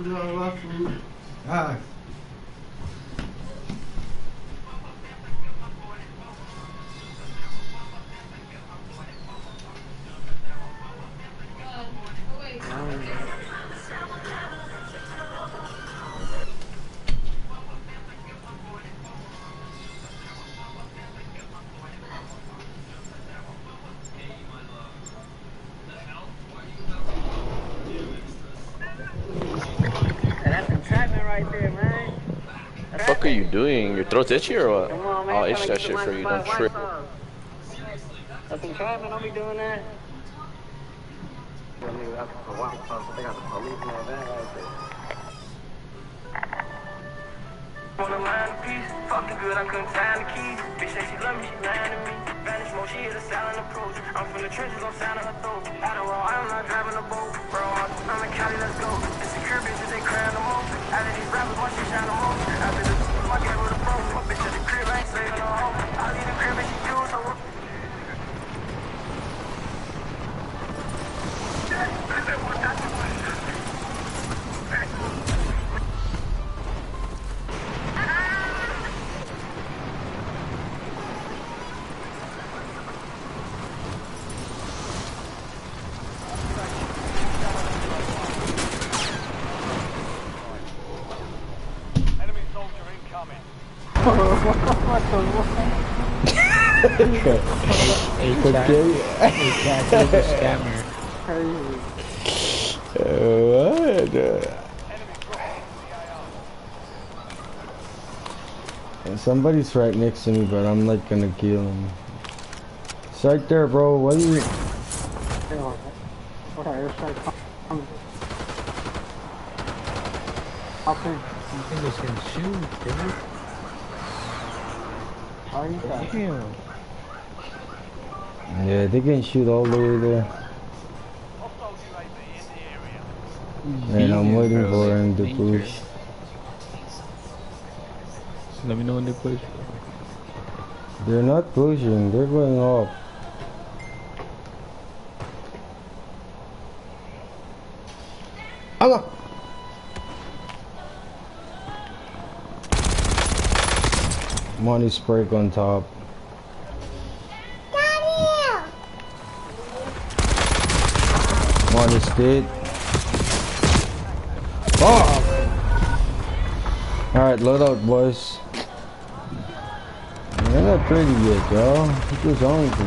Ah. That's entrapment right there, man. The fuck are you doing? Your throat's itchy or what? Come on, man. I'll I'm itch trying to that get the shit for money you. by Don't White trip. Sox. That's entrapment. Don't be doing that. That nigga up for White Sox. They got the police in that van right there. On the line of peace, fuck the good, I couldn't find the keys. Bitch say she love me, she lying to me. Vanish mode, she hit a silent approach. I'm from the trenches, I'm sounding her throat. Out of all, I'm not driving a boat. Bro, I'm in Cali, let's go. Insecure bitches, they crying the most. Out of these rappers, my shit shine the most. After the I gave her the pro. My bitch at the crib, I ain't saving no hoe. I leave the crib and she do so. Somebody's right next to me, but I'm not gonna kill him. It's right there, bro. What are you? Niggas can shoot, dude. Damn. Yeah, they can shoot all the way there. And I'm waiting for him to push. Let me know when they push. They're not pushing, they're going off. Allah! Money spray on top. One is dead. Oh! Alright, load out, boys. They're not ready yet, y'all. He just hungry.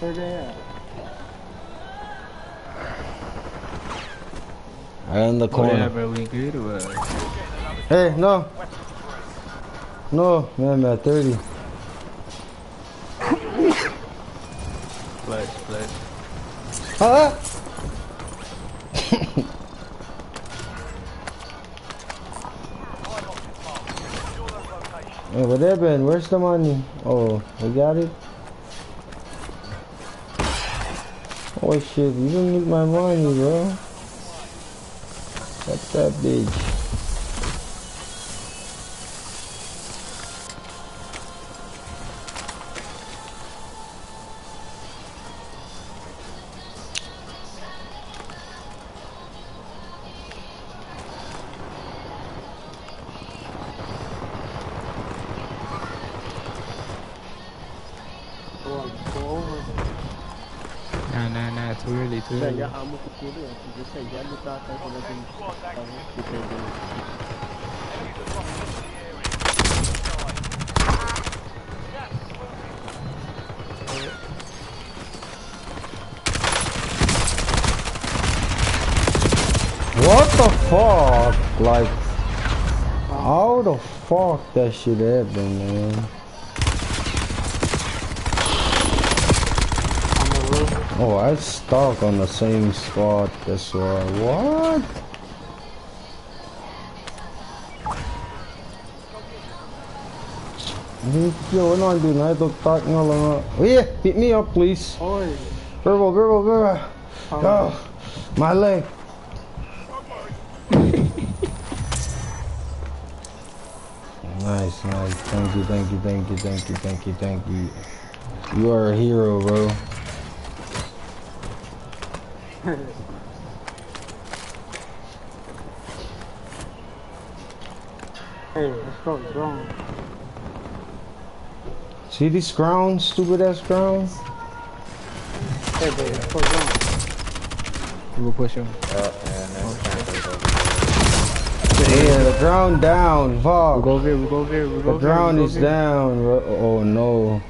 Where they at? Right in the corner. Whatever, we good or what? Hey, no. No, man, I'm at 30. Flash. Huh? Hey, what happened? Where's the money? Oh, we got it? Oh shit, you don't need my money, bro. That's that bitch. Nah, too early. What the fuck? Like, how the fuck that shit happened, man? Oh, I stuck on the same spot, that's why. What? Yo, ano ang doon? Ito, talk nga lang nga. Oh yeah, pick me up, please. Verbal. Oh, my leg. Nice. Thank you. You are a hero, bro. Hey, let's go, drone. See these grounds, stupid ass grounds? Hey, baby, let's go, drone. We will push him. Yeah, the ground down. We Fuck. go over here. We go over here. We go The over here. ground we go is over here. down. Oh no.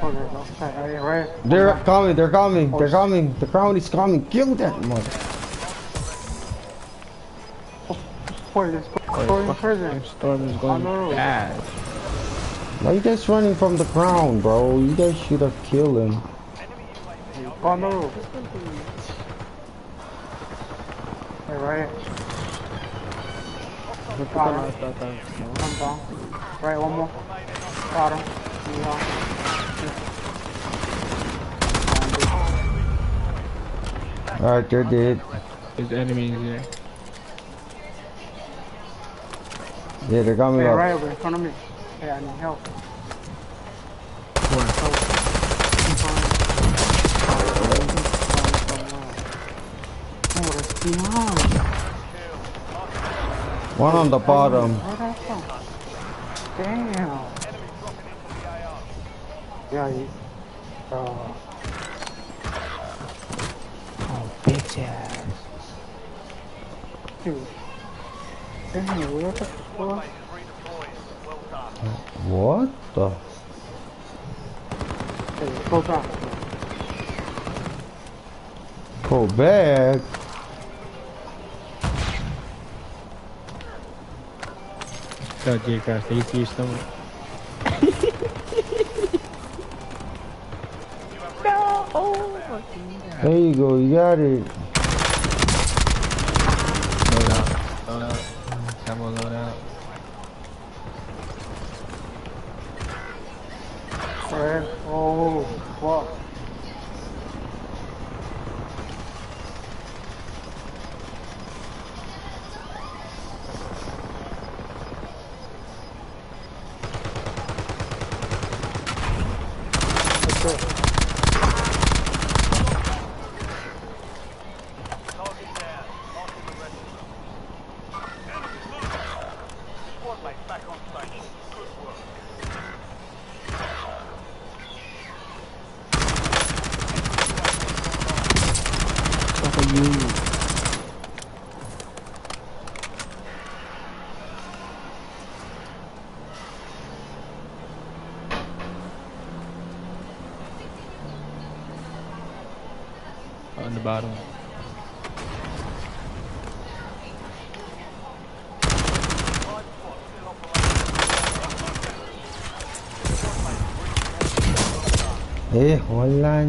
Oh, there's outside. Hey, right. They're coming. They're coming. They're coming. The ground is coming. Kill that mother. Boy, let's go in prison. Storm is going no. bad. Why you guys running from the ground, bro? You guys should have killed him. Go on the roof. Hey, right. Got him. Come down. Right, one more. Got him. Alright, they're dead. There's enemies here. Yeah, they're coming Hey, up. right over in front of me. Hey, I need help. Oh, that's behind. One on the bottom. Where'd that from? Damn. Yeah, you. Oh, bitch ass. Dude. Damn, where the fuck? What the? Hey, go back. Go back. Tell J Crash, stay to your stomach. There you go. You got it. Load out. Load out. Camo load out. Where? Oh, fuck. Fuck are you? On the bottom. Wala.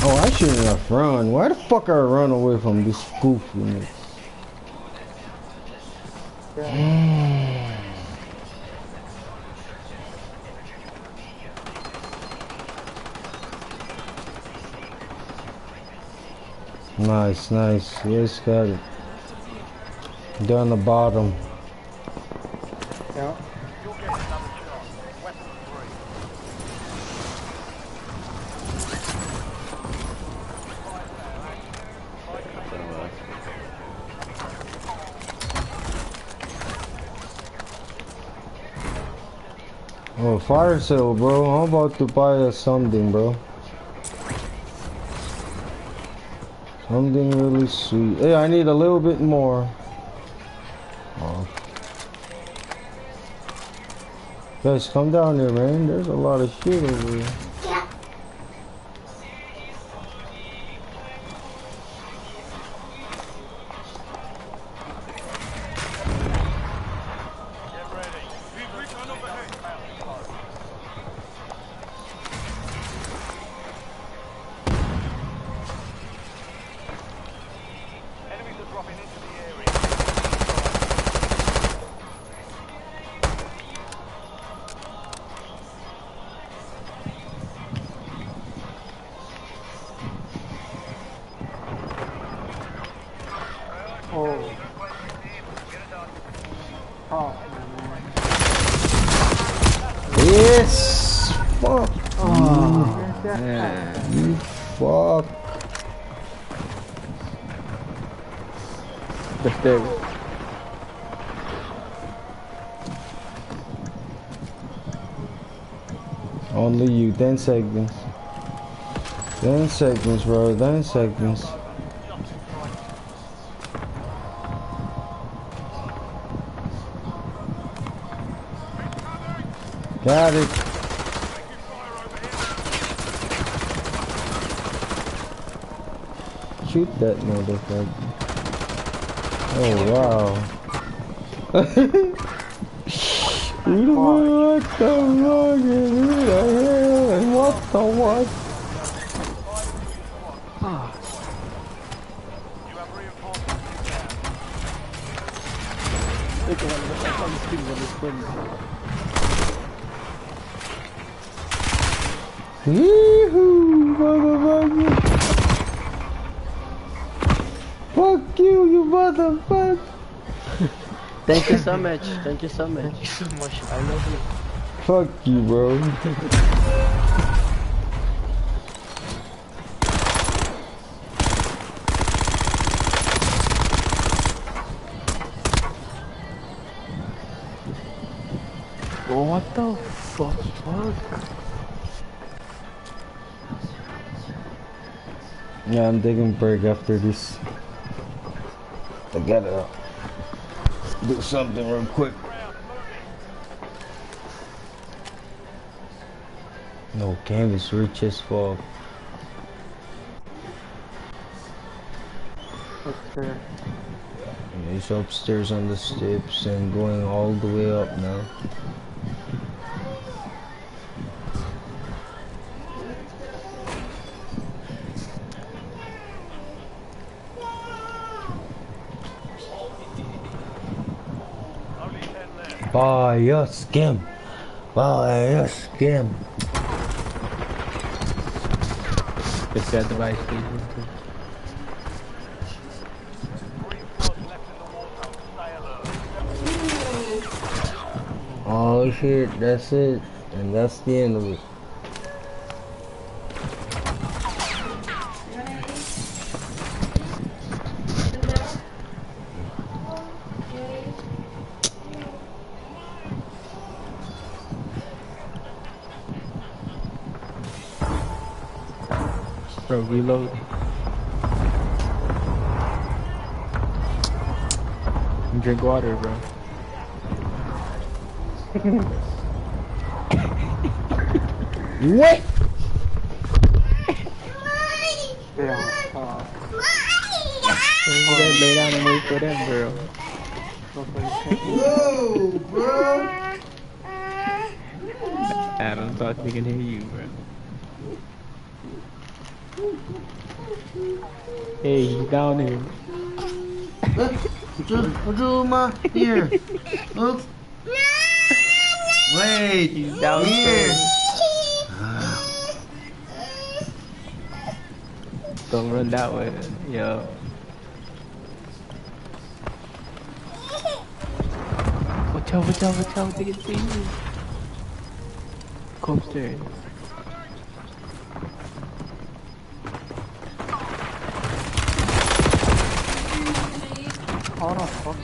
Oh, I shouldn't have run. Why the fuck I run away from this goofiness? Nice, nice. Yes, got it. Down the bottom. Yeah. Oh, fire sale, bro. I'm about to buy us something, bro. Something really sweet. Hey, I need a little bit more. Oh. Guys, come down here, man. There's a lot of shit over here. Oh. Oh, man. Yes! You fuck. The stairs. Only you. 10 seconds. 10 seconds, bro. 10 seconds. Got it. Shoot that motherfucker. Oh wow. Who the fuck? What the fuck? Who the hell? What the what? Yee-hoo, motherfucker! Fuck you, you motherfucker! Thank you so much. Thank you so much. I love you. Fuck you, bro. What the fuck? Yeah, I'm taking a break after this. I gotta do something real quick. No, canvas rich as fuck. Upstairs. It's upstairs on the steps and going all the way up now. Buy a skim. Buy a skim. It's that device, please. Oh shit, that's it. And that's the end of it. Bro, reload. Drink water, bro. What? Lay down and wait for them, bro. Whoa, bro. Adam thought they can hear you, bro. Hey, he's down here. Put you in my ear. Look. Wait. He's down here. Don't run that way, yo. Watch out, they can see you. Go upstairs.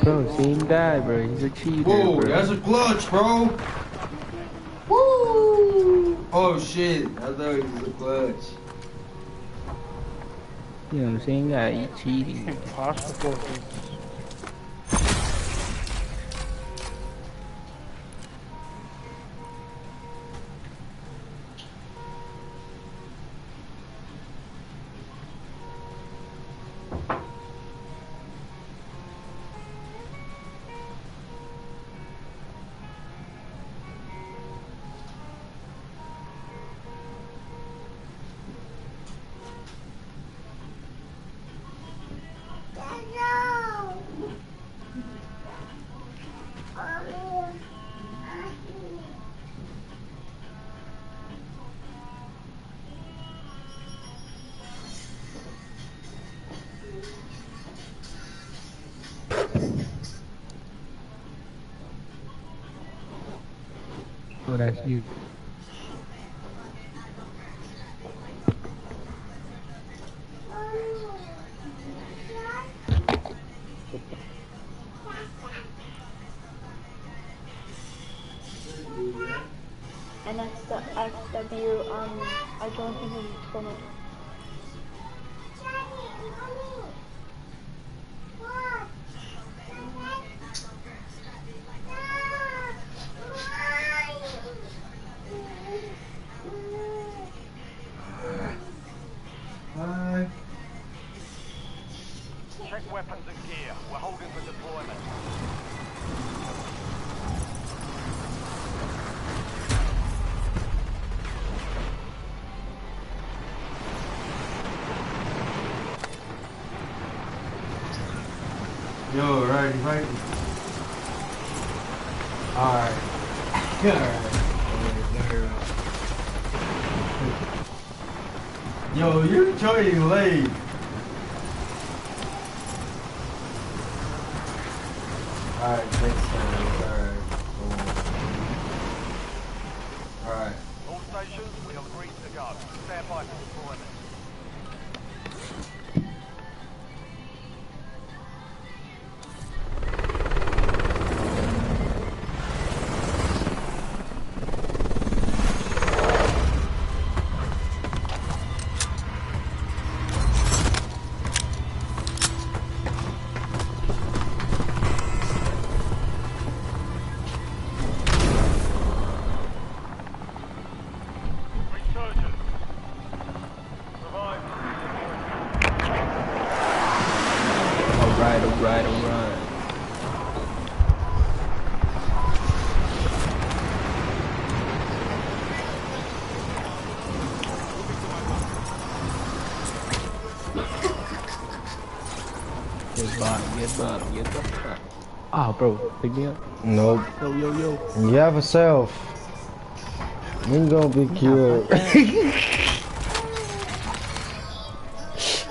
Bro, see him die, bro. He's a cheater, Whoa, bro. that's a clutch, bro. Woo! Oh shit, I thought it was a clutch. You know what I'm saying? Guy, he cheating. Impossible. Oh, that's you. you, I don't think his stomach. Hi. Check weapons and gear. We're holding for deployment. Yo, right. Alright. Yo, you're joining late. Alright, thanks, man. Alright. All stations, we are green to go. Stand by for deployment. Resurgence. Survive. Alright. Get bottom. Ah, bro, pick me up. Nope. Yo. You have a self. We ain't gonna pick you up.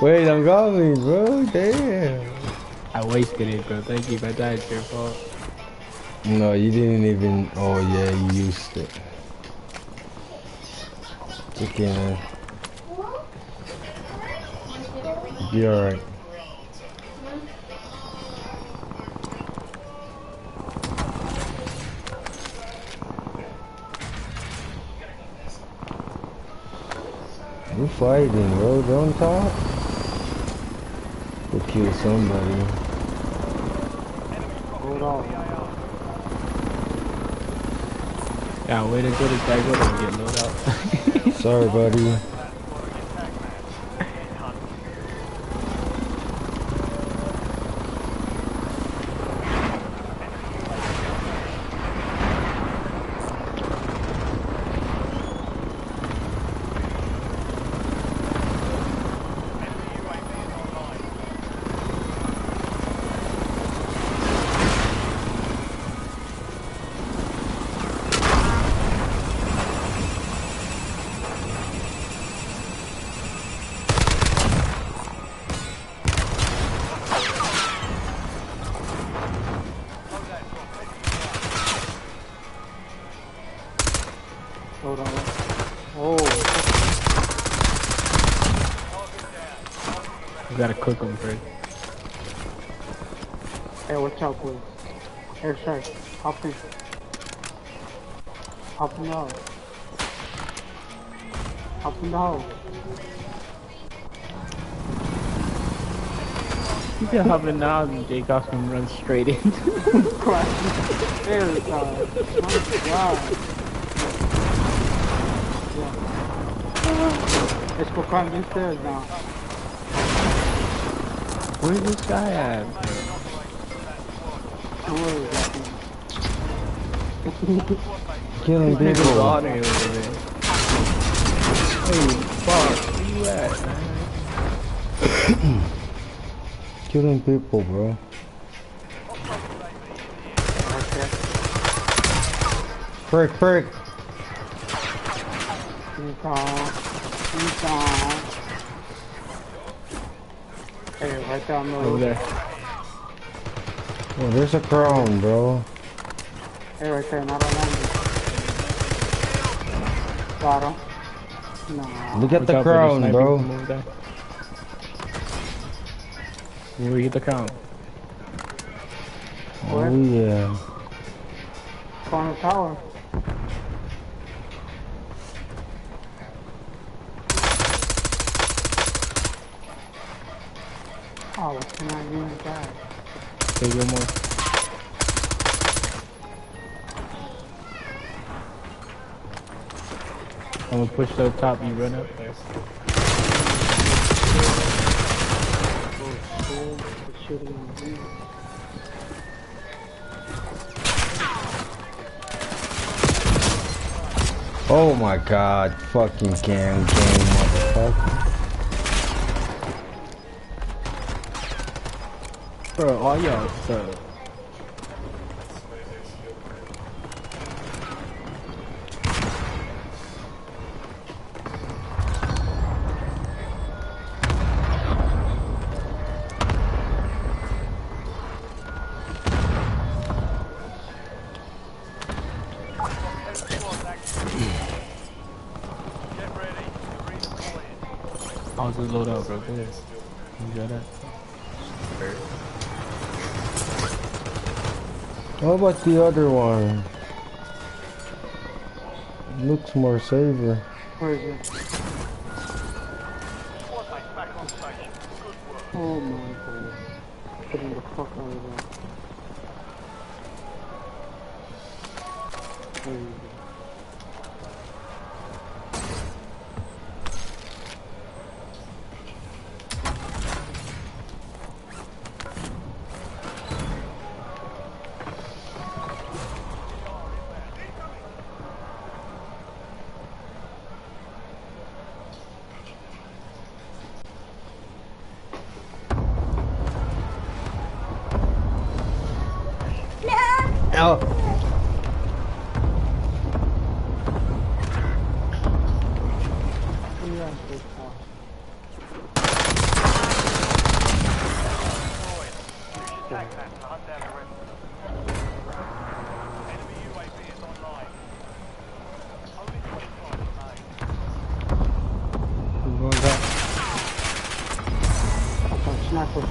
Wait, don't call me, bro. Damn. I wasted it, bro. Thank you, but that's your fault. No, you didn't even. Oh yeah, you used it. Chicken. Be alright. We're fighting, bro. Don't talk. We'll kill somebody. Hold on. Yeah, way to go to Jaguar and get loaded out. Sorry, buddy. Hold on. Oh, You gotta cook them first. hey, watch out, please. Airstrike. Hop in. Hop in the house. Hop in the house. You can hop in now and Jake off and run straight in. Crash. Airstrike. My God. Yeah. Let's go climb these stairs now. Where's this guy at? Don't worry about it. Killing Niggas people. on here over there. Hey, fuck, where you at, man? Killing people, bro. Frick. Hey, right down the Over there. Oh, there's a crown, bro. Hey, right there, not around you. Got him. No. Look at Watch the out, crown, there's a bro. sniper over there. Where we get the crown? Oh yeah. Corner tower. can I use that? Okay, one more. I'm gonna push to the top, you run up there. Shooting on me. Oh my god, fucking game, motherfucker. Bro, all y'all suck. I'll just load up, bro. Go ahead. You got that? How about the other one? Looks more safer. Where is it? Oh my god. Getting the fuck out of there. Where is it? Ow. Yeah, so far. I'm going back. Okay, sniper.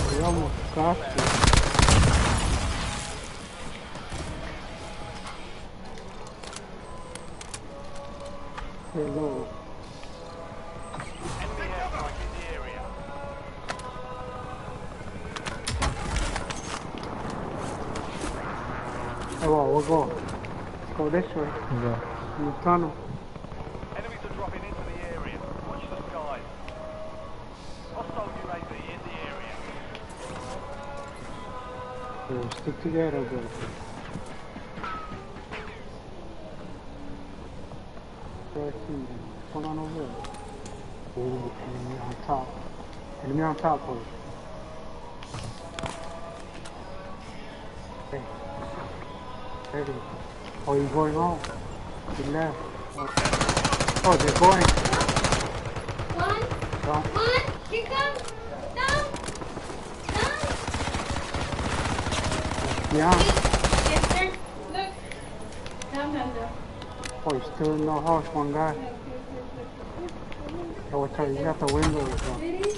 We almost got you. Hello. Oh, well, we'll go. Let's go this way. Yeah. In the tunnel. Enemies are dropping into the area. Watch the skies. Hostile UAV in the area. We'll stick together, bro. What's going on over there? Oh, enemy on top. Enemy on top, boy. Hey. Ready. Oh, you're going home. You left. Oh, they're going. One, Down. one, here comes. Down, down. Yeah. Yes, sir. Look. Down, down, down. Oh, you're still in the house, one guy. Oh, watch out, you got the windows, bro. Ready,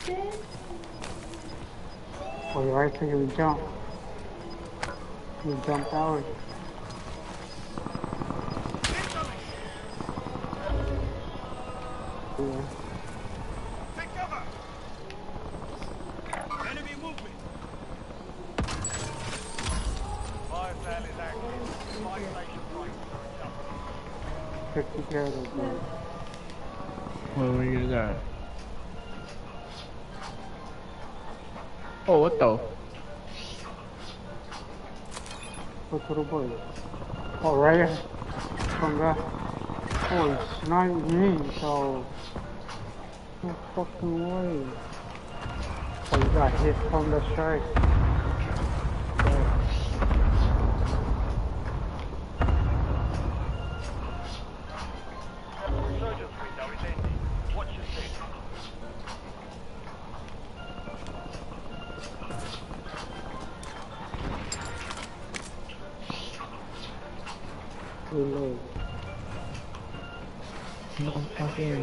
set. Oh, you're right there, you jump. You jumped out. Yeah. Fire sale is active. Fire station prices are adjusted. Stick together, bro. What we get that? Oh, what the? What's the boy? Oh, right here. Some guy. Oh, it's not me, so. No fucking way. Oh, you got hit from the strike. Resurgence window is ending. Watch your six. Reload. No fucking.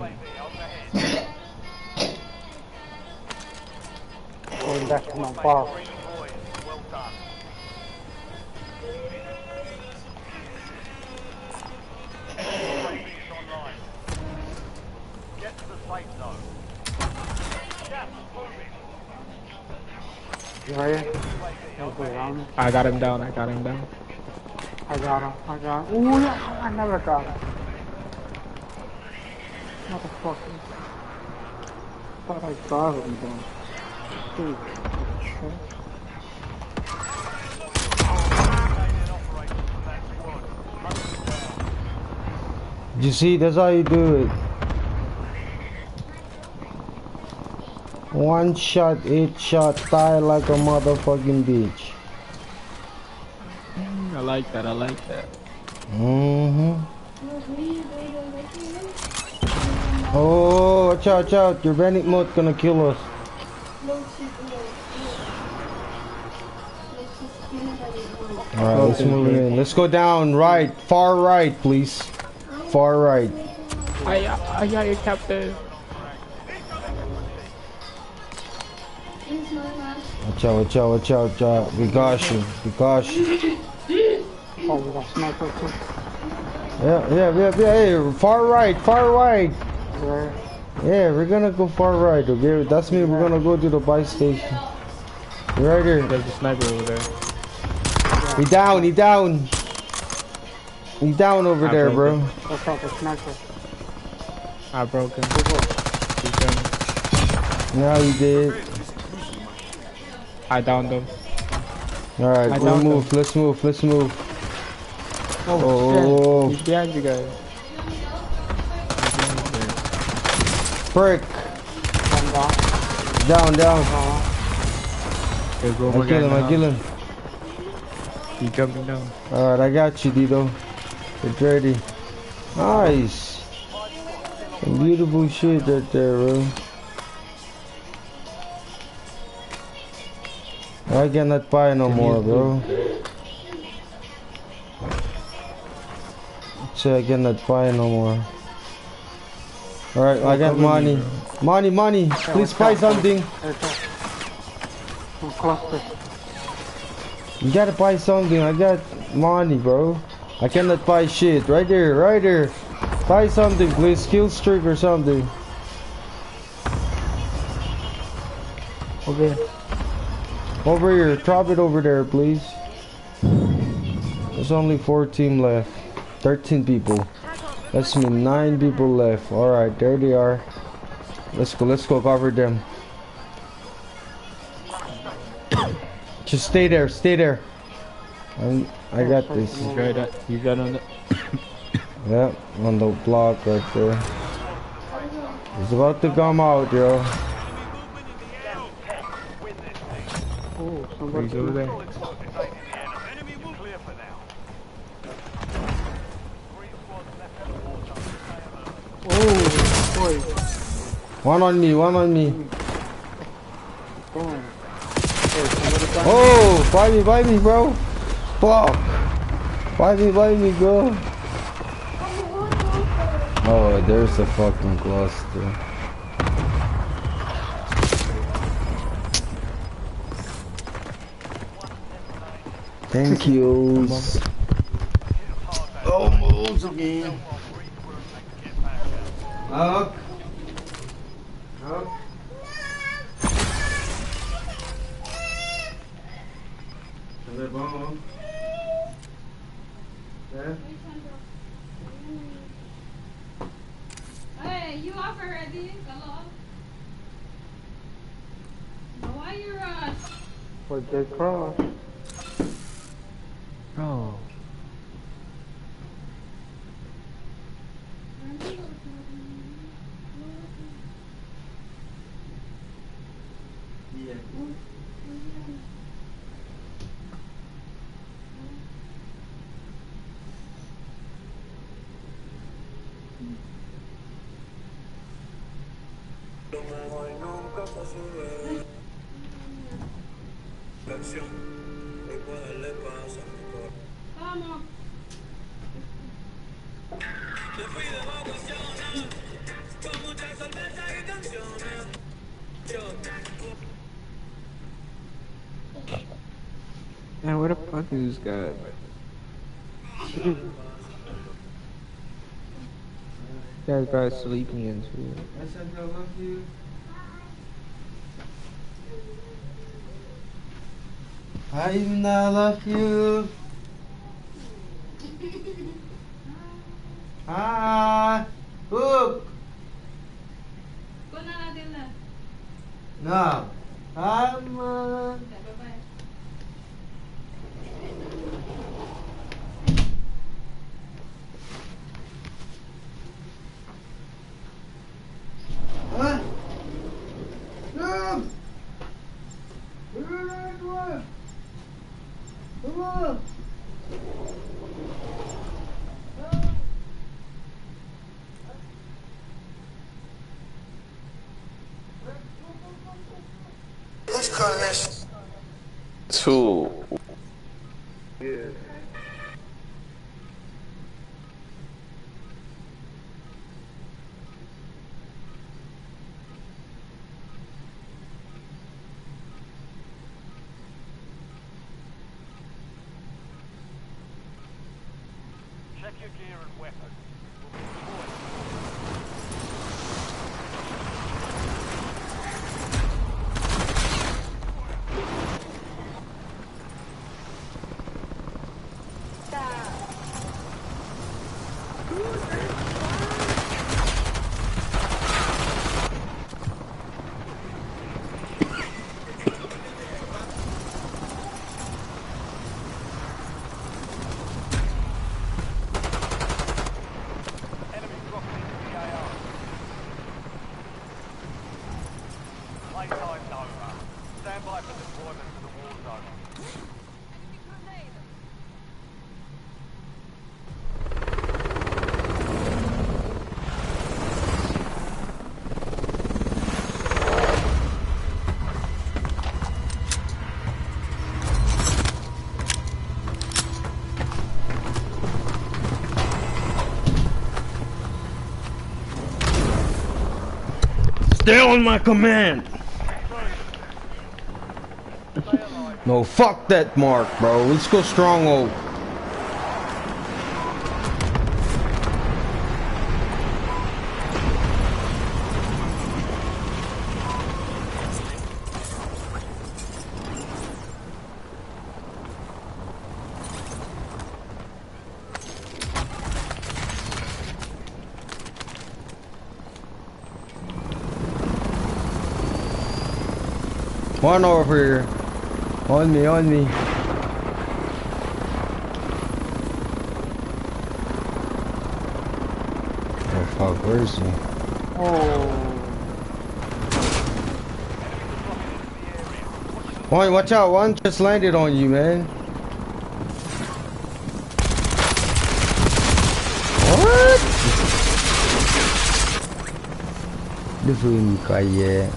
Going back to my boss. Green boys, well done. UAV is online. Get to the Right here. Okay, around. I got him down. I got him down. I got him. Ooh, yeah, I never got him. Motherfucker. Thought I got him though. Dude. Shit. You see, that's how you do it. One shot, 8 shot, die like a motherfucking bitch. I like that. I like that. Oh, watch out, watch out. Your Bennett mode gonna kill us. Alright, let's move in. Let's go down, right. Far right, please. Far right. I got you, Captain. Watch out, watch out, watch out, watch out. We got you. We got you. Oh, we got sniper too. Yeah. Hey, far right, far right. Right. Yeah, we're gonna go far right, okay? That's me, we're gonna go to the buy station. Right here. There's a sniper over there. He down, he down. He down over there, bro. What's up, the sniper? I broke him. He's done. Now he did. I downed him. Alright, I we'll downed move, him. let's move, let's move. Oh, shit. He's behind you guys. Frick. Down. Down. There's I one more kill guy him, I now. kill him. He's jumping down. Alright, I got you, Dito. Get ready. Nice. Some beautiful shit right there, bro. I cannot buy no more, bro. So I cannot buy no more. Alright, I got money. Money. Please buy something. Cluster. You gotta buy something. I got money, bro. I cannot buy shit. Right there. Buy something, please. Kill streak or something. Okay. Over here. Drop it over there, please. There's only 14 left. 13 people. That's me. 9 people left. Alright, there they are. Let's go cover them. Just stay there. I got this. You got on the. Yeah, on the block right there. It's about to come out, yo. Oh, somebody. He's over there. Clear for now. 3 squads left in the war zone. Oh, boy. One on me. Boom. Oh, buy me, bro. Fuck. Buy me, bro. Oh, there's a fucking cluster. Thank you. Almost again. Up. Hey, you off already? Hello? Why you rush? For J Cross. Bro. Vamos. Man, where the fuck is this guy? This guy's sleeping into it. I said I love you. I love you. Ah, look. Kunin natin na. No. Bye-bye. What? No. Come on. Who's calling this? Two. Check your gear and weapons. We'll be deployed. Enemy dropping into the AR. Playtime's over. Stand by for deployment to the war zone. Stay on my command. No, fuck that mark, bro. Let's go stronghold. One over here. On me, on me. Oh fuck, where is he? One, watch out, one just landed on you, man. What? The fool kaya.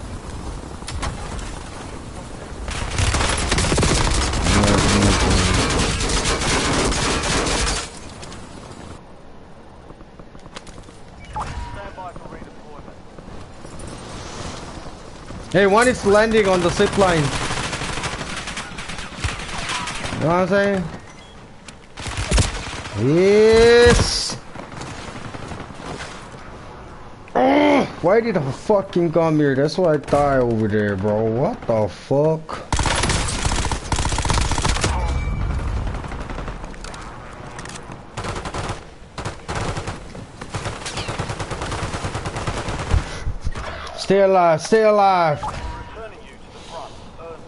Stand by for redeployment. Hey, one is landing on the zip line. You know what I'm saying? Yes! Why did I fucking come here? That's why I die over there, bro. What the fuck? Stay alive, stay alive. Returning you to the front. Earn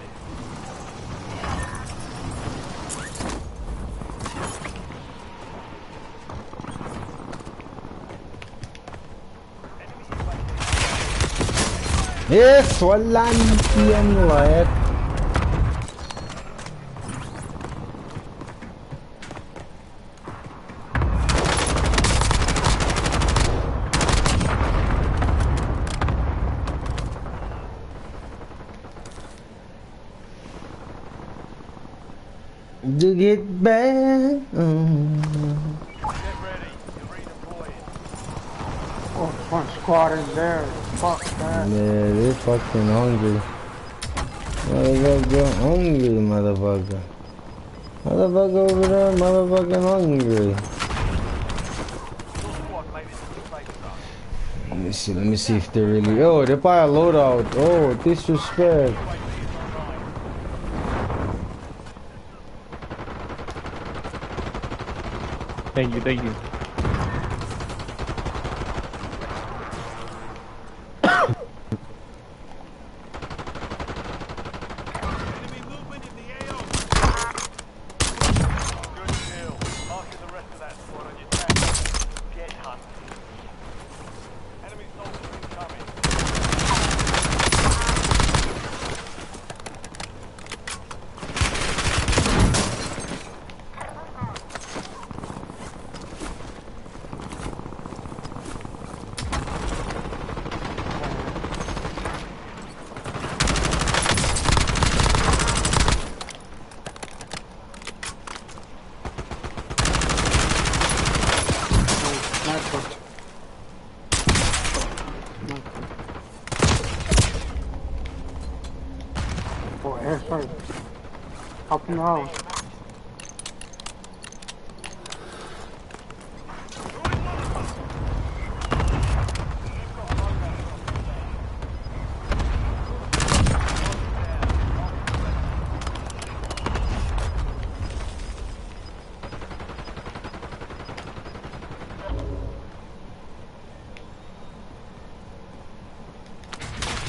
this. Yes, walang yan ulit. To get back. Get ready. You're redeploying. Oh, one squad in there. Fuck that. Yeah, they fucking hungry. Motherfucker hungry, motherfucker. Motherfucker over there, motherfucking hungry. Your squad made it to the safe zone. Let me see if they really. Oh, they buy a loadout. Oh, disrespect. Thank you, thank you. Good kill. Marking the rest of that squad on your tag. Get hunted. Enemy soldiers incoming. Sniper. Oh, airstrike. Up in the house.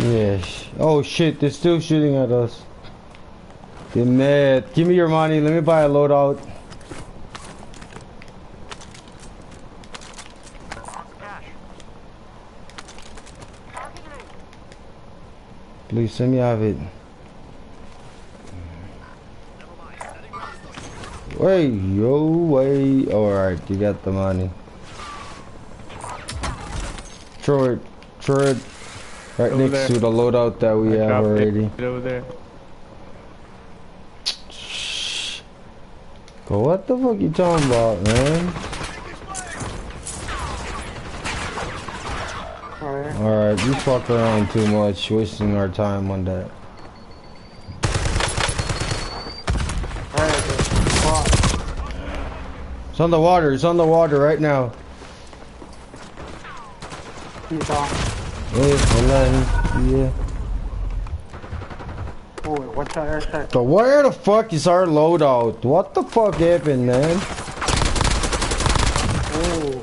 Yes. Oh shit, they're still shooting at us. Get mad. Give me your money. Let me buy a loadout. Please let me have it. Wait, yo, wait. Alright, you got the money. Throw it. Throw it. Right Over next there. to the loadout that we I have dropped already. it over there. Shh. Go, what the fuck you talking about, man? Alright. Alright, you fuck around too much, wasting our time on that. It's on the water, it's on the water right now. He's down. Yeah, hold on. Yeah. Oh, wait, what's that airstrike? So where the fuck is our loadout? What the fuck happened, man? Oh.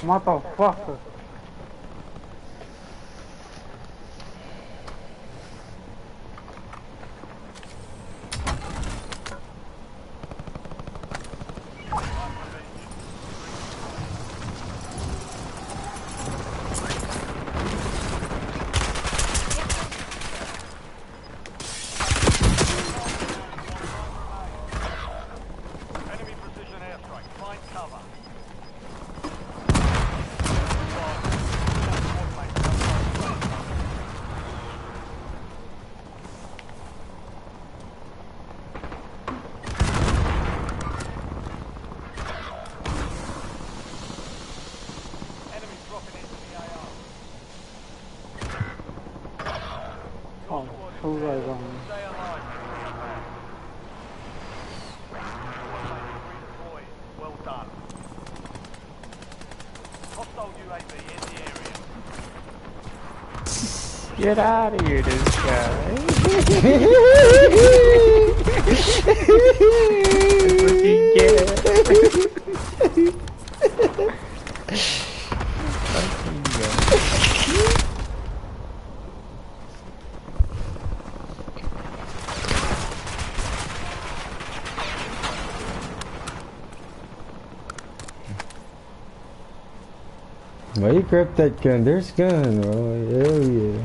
Motherfucker. Enemy precision airstrike. Find cover. Enemy dropping into the AR. Oh, two guys on me. Stay alive. Redeployed. Well done. Hostile UAV in the area. Get out of here, this guy. Fucking get. Fucking get. Why you grab that gun? There's gun, bro. Hell yeah.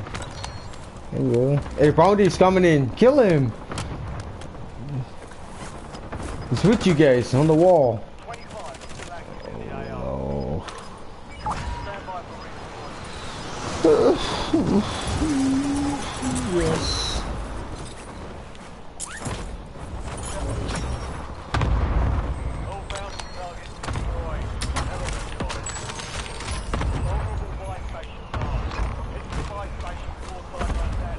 There you go. Hey, Bounty's coming in. Kill him. He's with you guys on the wall. 25 still active in the AR. Oh. Stand by for redeployment. Yes. All bounty targets destroyed. Element lost. Vulnerable buy station lost. Hit the buy station 4 times like that.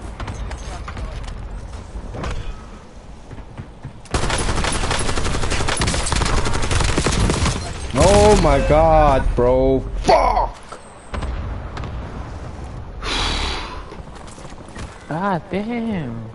Oh my god, bro. Fuck! Ah, damn.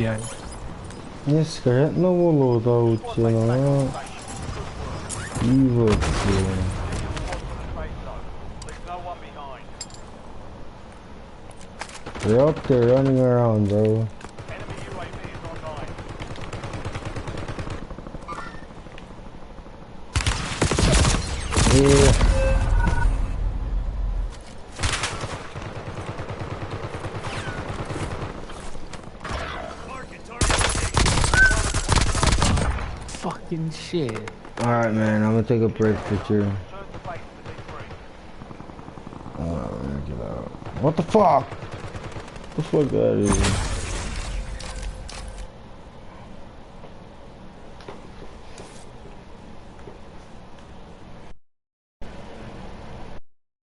behind. Dneska jedno loadout, no. Divoce. They're up there running around, bro. Yeah. Fucking shit. Alright, man, I'm gonna take a break for sure. Get out. What the fuck? The fuck out of here.